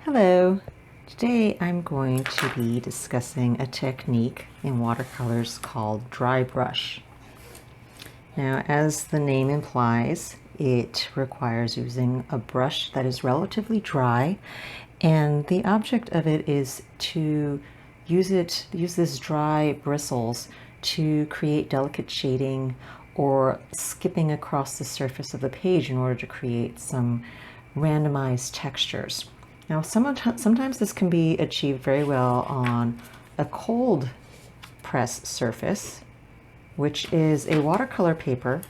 Hello. Today I'm going to be discussing a technique in watercolors called dry brush. Now, as the name implies, it requires using a brush that is relatively dry, and the object of it is to use this dry bristles to create delicate shading or skipping across the surface of the page in order to create some randomized textures. Now, sometimes this can be achieved very well on a cold press surface, which is a watercolor paper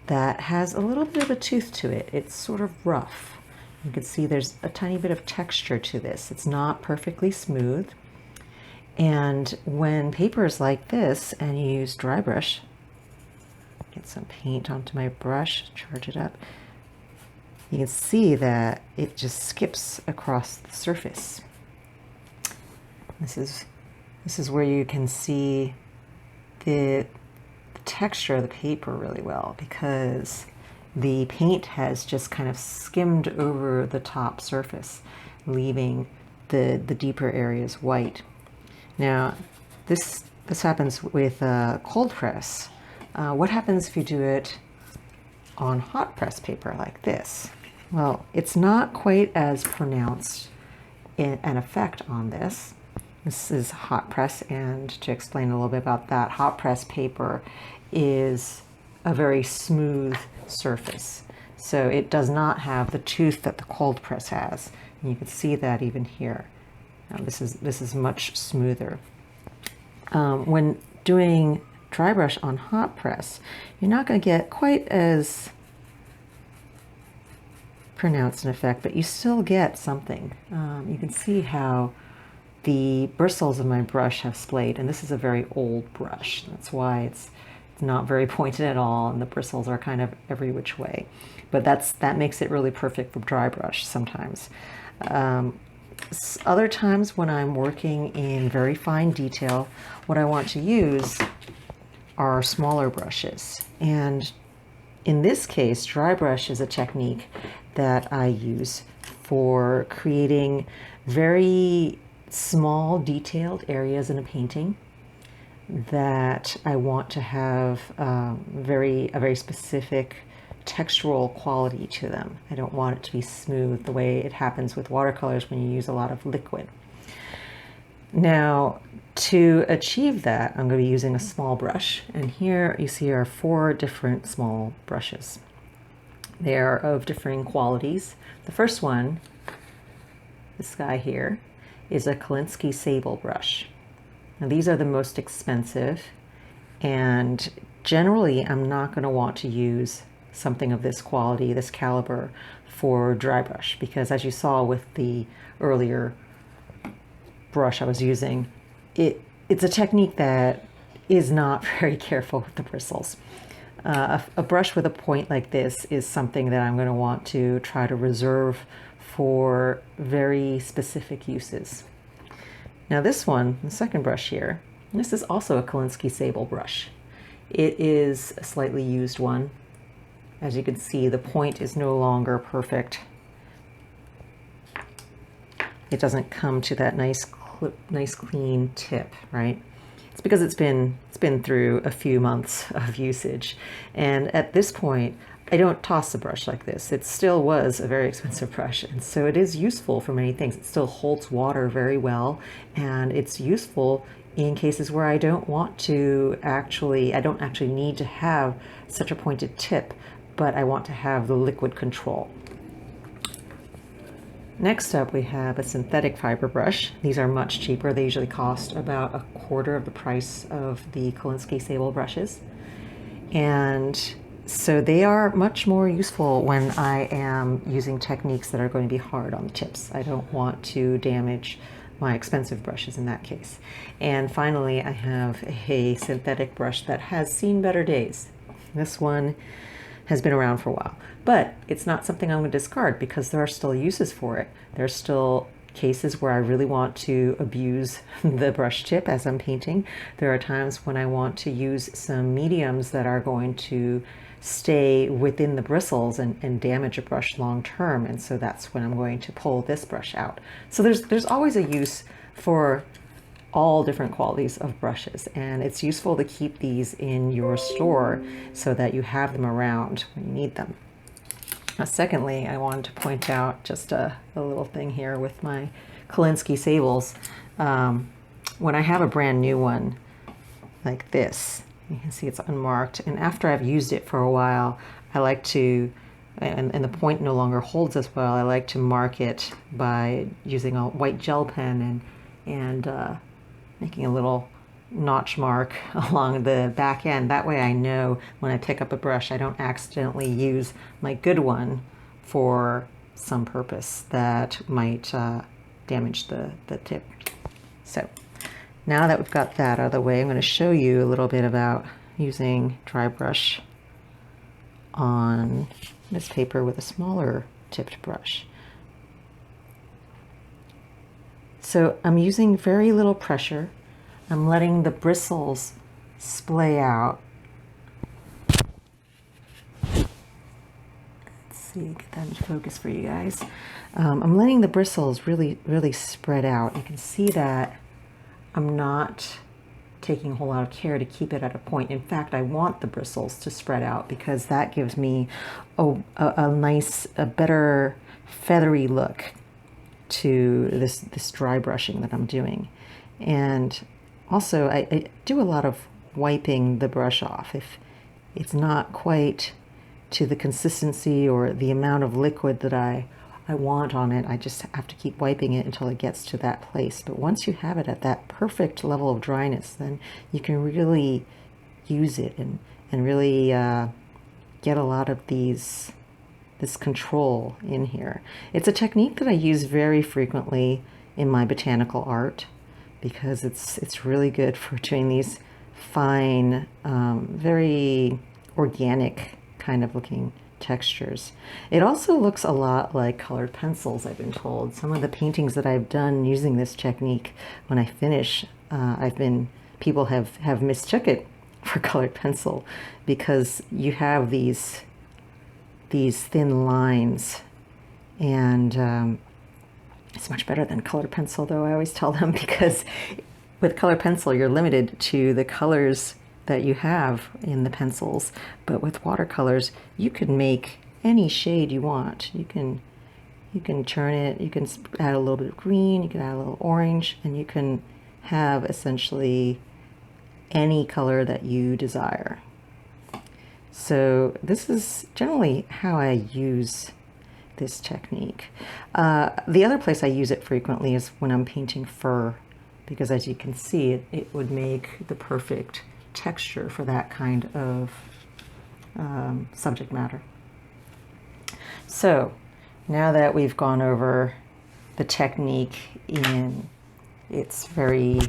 that has a little bit of a tooth to it. It's sort of rough. You can see there's a tiny bit of texture to this. It's not perfectly smooth. And when paper is like this and you use dry brush, get some paint onto my brush, charge it up, you can see that it just skips across the surface. This is where you can see the texture of the paper really well, because the paint has just kind of skimmed over the top surface, leaving the deeper areas white. Now, this happens with a cold press. What happens if you do it on hot press paper like this? Well, it's not quite as pronounced in an effect on this. This is hot press, and to explain a little bit about that, hot press paper is a very smooth surface. So it does not have the tooth that the cold press has. And you can see that even here. Now, this is much smoother. When doing dry brush on hot press, you're not going to get quite as pronounced an effect, but you still get something. You can see how the bristles of my brush have splayed, and this is a very old brush. That's why it's not very pointed at all, and the bristles are kind of every which way. But that makes it really perfect for dry brush sometimes. Other times when I'm working in very fine detail, what I want to use are smaller brushes. And in this case, dry brush is a technique that I use for creating very small detailed areas in a painting that I want to have a very specific textural quality to them. I don't want it to be smooth the way it happens with watercolors when you use a lot of liquid. Now, to achieve that, I'm going to be using a small brush, and here you see are 4 different small brushes. They are of differing qualities. The first one, this guy here, is a Kolinsky sable brush. Now, these are the most expensive, and generally I'm not going to want to use something of this quality, this caliber, for dry brush, because as you saw with the earlier brush I was using, it's a technique that is not very careful with the bristles. A brush with a point like this is something that I'm going to want to try to reserve for very specific uses. Now this one, the second brush here, this is also a Kolinsky sable brush. It is a slightly used one. As you can see, the point is no longer perfect. It doesn't come to that nice clean tip, right? It's because it's been through a few months of usage. And at this point, I don't toss a brush like this. It still was a very expensive brush, and so it is useful for many things. It still holds water very well, and it's useful in cases where I don't actually need to have such a pointed tip, but I want to have the liquid control. Next up, we have a synthetic fiber brush. These are much cheaper. They usually cost about 1/4 of the price of the Kolinsky sable brushes. And so they are much more useful when I am using techniques that are going to be hard on the tips. I don't want to damage my expensive brushes in that case. And finally, I have a synthetic brush that has seen better days. This one has been around for a while, but it's not something I'm going to discard because there are still uses for it. There's still cases where I really want to abuse the brush tip as I'm painting. There are times when I want to use some mediums that are going to stay within the bristles and damage a brush long term. And so that's when I'm going to pull this brush out. So there's always a use for all different qualities of brushes, and it's useful to keep these in your store so that you have them around when you need them. Now, secondly, I wanted to point out just a little thing here with my Kolinsky sables. When I have a brand new one like this, you can see it's unmarked, and after I've used it for a while, I like to, and the point no longer holds as well, I like to mark it by using a white gel pen and making a little notch mark along the back end. That way I know when I pick up a brush I don't accidentally use my good one for some purpose that might damage the tip. So now that we've got that out of the way, I'm going to show you a little bit about using dry brush on this paper with a smaller tipped brush. So I'm using very little pressure. I'm letting the bristles splay out. Let's see, get that in focus for you guys. I'm letting the bristles really spread out. You can see that I'm not taking a whole lot of care to keep it at a point. In fact, I want the bristles to spread out because that gives me a nice, better feathery look to this dry brushing that I'm doing. And also I do a lot of wiping the brush off. If it's not quite to the consistency or the amount of liquid that I want on it, I just have to keep wiping it until it gets to that place. But once you have it at that perfect level of dryness, then you can really use it and really get a lot of this control in here. It's a technique that I use very frequently in my botanical art because it's really good for doing these fine, very organic kind of looking textures. It also looks a lot like colored pencils, I've been told. Some of the paintings that I've done using this technique, when I finish, people have mistook it for colored pencil because you have these thin lines, and it's much better than colored pencil, though I always tell them, because with colored pencil you're limited to the colors that you have in the pencils, but with watercolors you can make any shade you want. You can turn it, you can add a little bit of green, you can add a little orange, and you can have essentially any color that you desire. So this is generally how I use this technique. The other place I use it frequently is when I'm painting fur, because as you can see, it would make the perfect texture for that kind of subject matter. So now that we've gone over the technique in its very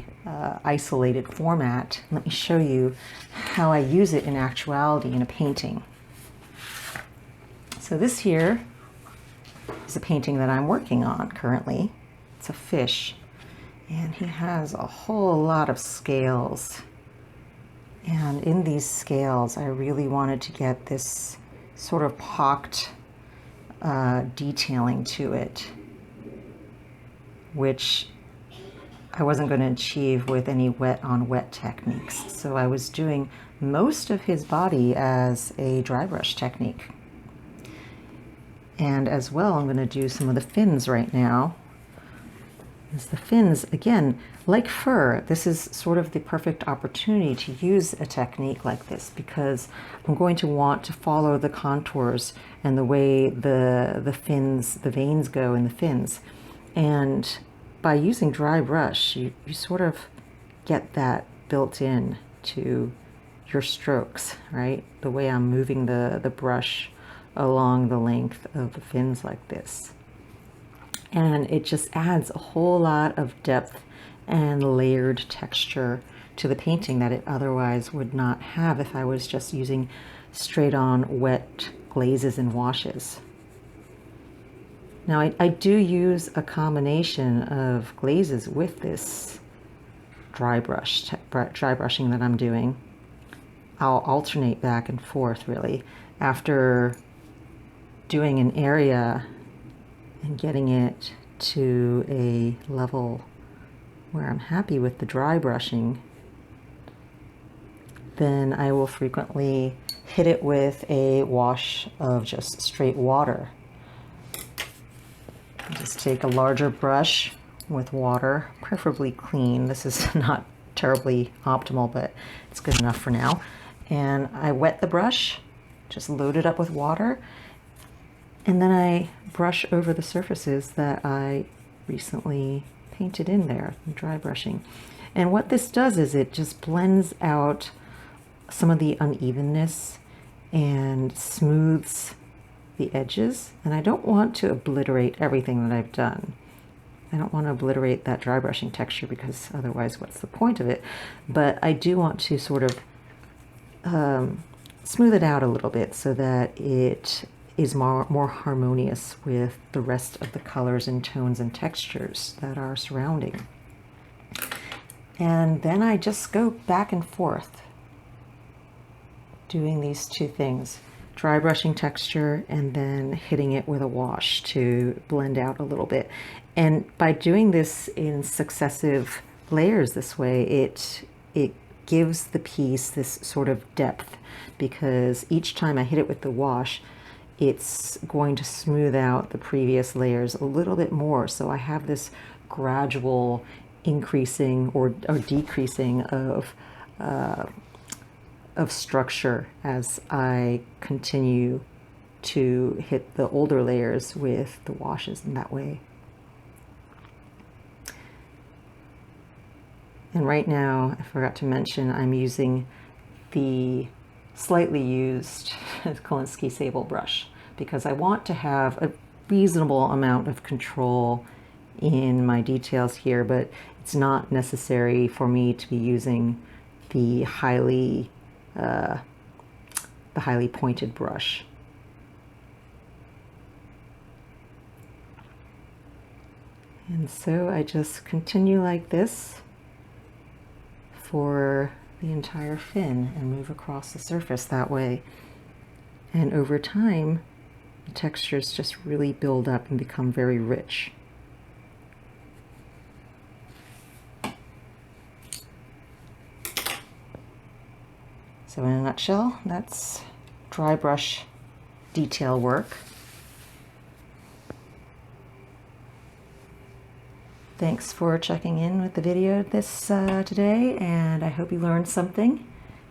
isolated format, let me show you how I use it in actuality in a painting. So this here is a painting that I'm working on currently. It's a fish, and he has a whole lot of scales. And in these scales, I really wanted to get this sort of pocked detailing to it, which I wasn't going to achieve with any wet on wet techniques. So I was doing most of his body as a dry brush technique. And as well, I'm going to do some of the fins right now. As the fins, again, like fur, this is sort of the perfect opportunity to use a technique like this, because I'm going to want to follow the contours and the way the fins, the veins go in the fins. And by using dry brush, you sort of get that built in to your strokes, right? The way I'm moving the brush along the length of the fins like this. And it just adds a whole lot of depth and layered texture to the painting that it otherwise would not have if I was just using straight on wet glazes and washes. Now I do use a combination of glazes with this dry brushing that I'm doing. I'll alternate back and forth really. After doing an area and getting it to a level where I'm happy with the dry brushing, then I will frequently hit it with a wash of just straight water. Just take a larger brush with water, preferably clean. This is not terribly optimal, but it's good enough for now. And I wet the brush, just load it up with water, and then I brush over the surfaces that I recently painted in there, dry brushing. And what this does is it just blends out some of the unevenness and smooths the edges. And I don't want to obliterate everything that I've done. I don't want to obliterate that dry brushing texture because otherwise what's the point of it? But I do want to sort of smooth it out a little bit so that it is more harmonious with the rest of the colors and tones and textures that are surrounding. And then I just go back and forth doing these two things, dry brushing texture and then hitting it with a wash to blend out a little bit. And by doing this in successive layers this way, it gives the piece this sort of depth, because each time I hit it with the wash, it's going to smooth out the previous layers a little bit more. So I have this gradual increasing or decreasing of structure as I continue to hit the older layers with the washes in that way. And right now, I forgot to mention, I'm using the slightly used Kolinsky sable brush because I want to have a reasonable amount of control in my details here, but it's not necessary for me to be using the highly pointed brush. And so I just continue like this for the entire fin and move across the surface that way. And over time, the textures just really build up and become very rich. So in a nutshell, that's dry brush detail work. Thanks for checking in with the video today, and I hope you learned something.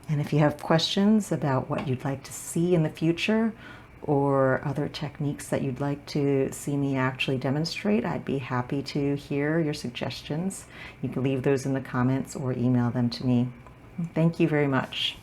And if you have questions about what you'd like to see in the future or other techniques that you'd like to see me actually demonstrate, I'd be happy to hear your suggestions. You can leave those in the comments or email them to me. Thank you very much.